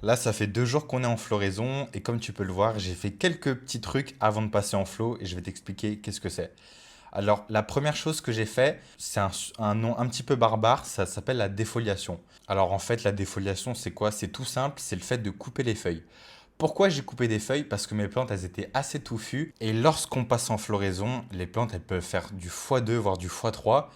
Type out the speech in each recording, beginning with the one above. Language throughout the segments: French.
Là, ça fait 2 jours qu'on est en floraison et comme tu peux le voir, j'ai fait quelques petits trucs avant de passer en flow et je vais t'expliquer qu'est-ce que c'est. Alors, la première chose que j'ai fait, c'est un nom un petit peu barbare, ça s'appelle la défoliation. Alors, en fait, la défoliation, c'est quoi? C'est tout simple, c'est le fait de couper les feuilles. Pourquoi j'ai coupé des feuilles? Parce que mes plantes, elles étaient assez touffues. Et lorsqu'on passe en floraison, les plantes, elles peuvent faire du x2, voire du x3.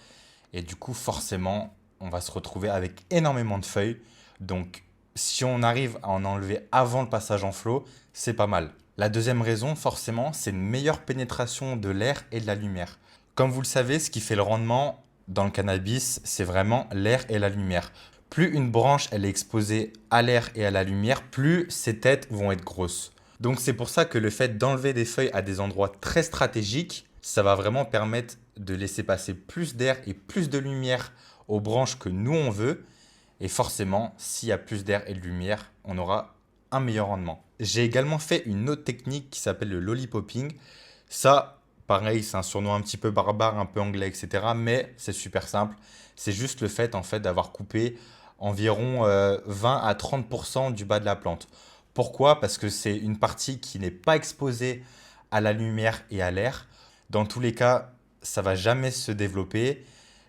Et du coup, forcément, on va se retrouver avec énormément de feuilles. Donc, si on arrive à en enlever avant le passage en flot, c'est pas mal. La deuxième raison, forcément, c'est une meilleure pénétration de l'air et de la lumière. Comme vous le savez, ce qui fait le rendement dans le cannabis, c'est vraiment l'air et la lumière. Plus une branche elle est exposée à l'air et à la lumière, plus ses têtes vont être grosses. Donc c'est pour ça que le fait d'enlever des feuilles à des endroits très stratégiques, ça va vraiment permettre de laisser passer plus d'air et plus de lumière aux branches que nous on veut. Et forcément, s'il y a plus d'air et de lumière, on aura un meilleur rendement. J'ai également fait une autre technique qui s'appelle le lollipopping. Ça, pareil, c'est un surnom un petit peu barbare, un peu anglais, etc. Mais c'est super simple. C'est juste le fait en fait d'avoir coupé environ 20 à 30% du bas de la plante. Pourquoi? Parce que c'est une partie qui n'est pas exposée à la lumière et à l'air. Dans tous les cas, ça va jamais se développer.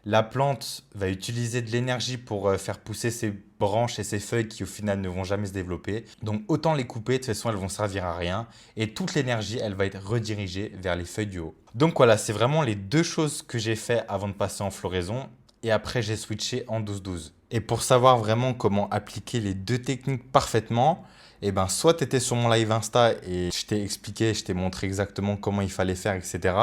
La plante va utiliser de l'énergie pour faire pousser ses branches et ses feuilles qui au final ne vont jamais se développer. Donc autant les couper, de toute façon elles vont servir à rien. Et toute l'énergie, elle va être redirigée vers les feuilles du haut. Donc voilà, c'est vraiment les deux choses que j'ai fait avant de passer en floraison. Et après, j'ai switché en 12-12. Et pour savoir vraiment comment appliquer les deux techniques parfaitement, eh ben, soit tu étais sur mon live Insta et je t'ai expliqué, je t'ai montré exactement comment il fallait faire, etc.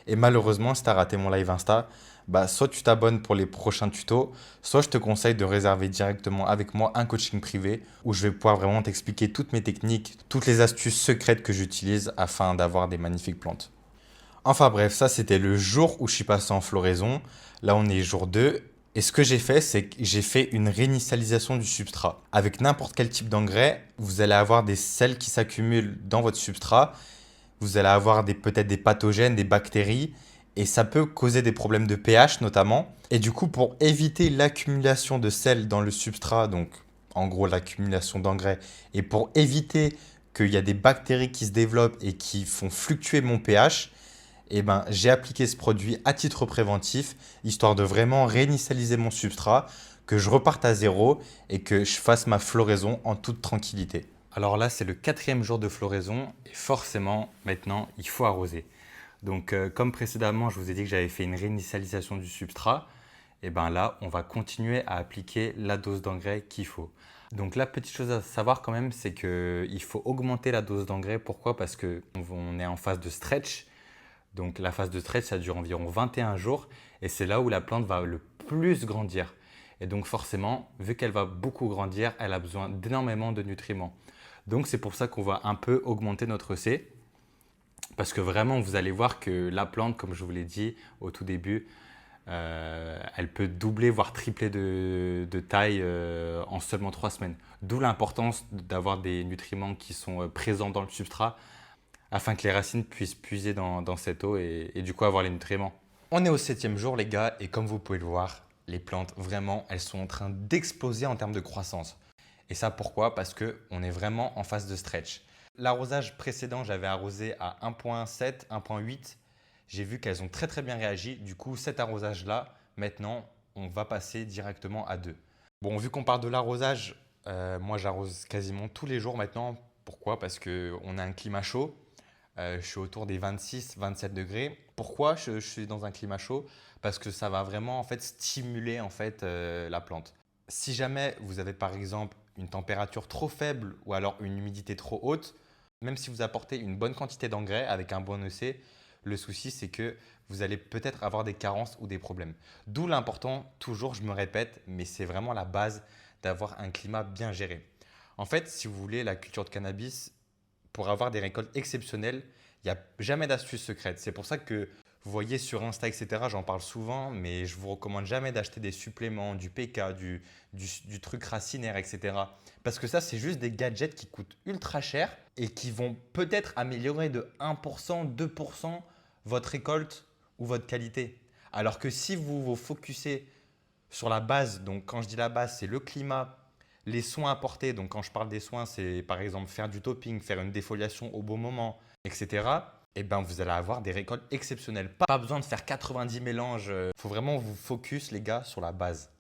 Et malheureusement, si tu as raté mon live Insta, bah, soit tu t'abonnes pour les prochains tutos, soit je te conseille de réserver directement avec moi un coaching privé où je vais pouvoir vraiment t'expliquer toutes mes techniques, toutes les astuces secrètes que j'utilise afin d'avoir des magnifiques plantes. Enfin bref, ça c'était le jour où je suis passé en floraison. Là on est jour 2. Et ce que j'ai fait, c'est que j'ai fait une réinitialisation du substrat. Avec n'importe quel type d'engrais, vous allez avoir des sels qui s'accumulent dans votre substrat. Vous allez avoir peut-être des pathogènes, des bactéries. Et ça peut causer des problèmes de pH notamment. Et du coup, pour éviter l'accumulation de sels dans le substrat, donc en gros l'accumulation d'engrais, et pour éviter qu'il y a des bactéries qui se développent et qui font fluctuer mon pH, eh ben, j'ai appliqué ce produit à titre préventif, histoire de vraiment réinitialiser mon substrat, que je reparte à zéro et que je fasse ma floraison en toute tranquillité. Alors là, c'est le 4e jour de floraison et forcément, maintenant, il faut arroser. Donc, comme précédemment, je vous ai dit que j'avais fait une réinitialisation du substrat, et bien là, on va continuer à appliquer la dose d'engrais qu'il faut. Donc la petite chose à savoir quand même, c'est qu'il faut augmenter la dose d'engrais. Pourquoi? Parce qu'on est en phase de stretch. Donc la phase de stretch, ça dure environ 21 jours et c'est là où la plante va le plus grandir. Et donc forcément, vu qu'elle va beaucoup grandir, elle a besoin d'énormément de nutriments. Donc c'est pour ça qu'on va un peu augmenter notre C. Parce que vraiment, vous allez voir que la plante, comme je vous l'ai dit au tout début, elle peut doubler, voire tripler de taille en seulement 3 semaines. D'où l'importance d'avoir des nutriments qui sont présents dans le substrat afin que les racines puissent puiser dans cette eau et du coup avoir les nutriments. On est au 7e jour les gars et comme vous pouvez le voir, les plantes vraiment elles sont en train d'exploser en termes de croissance. Et ça pourquoi? Parce qu'on est vraiment en phase de stretch. L'arrosage précédent, j'avais arrosé à 1.7, 1.8. J'ai vu qu'elles ont très très bien réagi. Du coup, cet arrosage-là, maintenant, on va passer directement à 2. Bon, vu qu'on parle de l'arrosage, moi j'arrose quasiment tous les jours maintenant. Pourquoi? Parce qu'on a un climat chaud. Je suis autour des 26-27 degrés. Pourquoi je suis dans un climat chaud? Parce que ça va vraiment en fait stimuler en fait la plante. Si jamais vous avez par exemple une température trop faible ou alors une humidité trop haute, même si vous apportez une bonne quantité d'engrais avec un bon EC, le souci c'est que vous allez peut-être avoir des carences ou des problèmes. D'où l'important, toujours je me répète, mais c'est vraiment la base d'avoir un climat bien géré. En fait, si vous voulez, la culture de cannabis, pour avoir des récoltes exceptionnelles, il n'y a jamais d'astuce secrète. C'est pour ça que vous voyez sur Insta, etc., j'en parle souvent, mais je vous recommande jamais d'acheter des suppléments, du PK, du truc racinaire, etc. Parce que ça, c'est juste des gadgets qui coûtent ultra cher et qui vont peut-être améliorer de 1%, 2% votre récolte ou votre qualité. Alors que si vous vous focussez sur la base, donc quand je dis la base, c'est le climat, les soins apportés, donc quand je parle des soins, c'est par exemple faire du topping, faire une défoliation au bon moment, etc. Et ben vous allez avoir des récoltes exceptionnelles. Pas besoin de faire 90 mélanges. Faut vraiment vous focus les gars sur la base.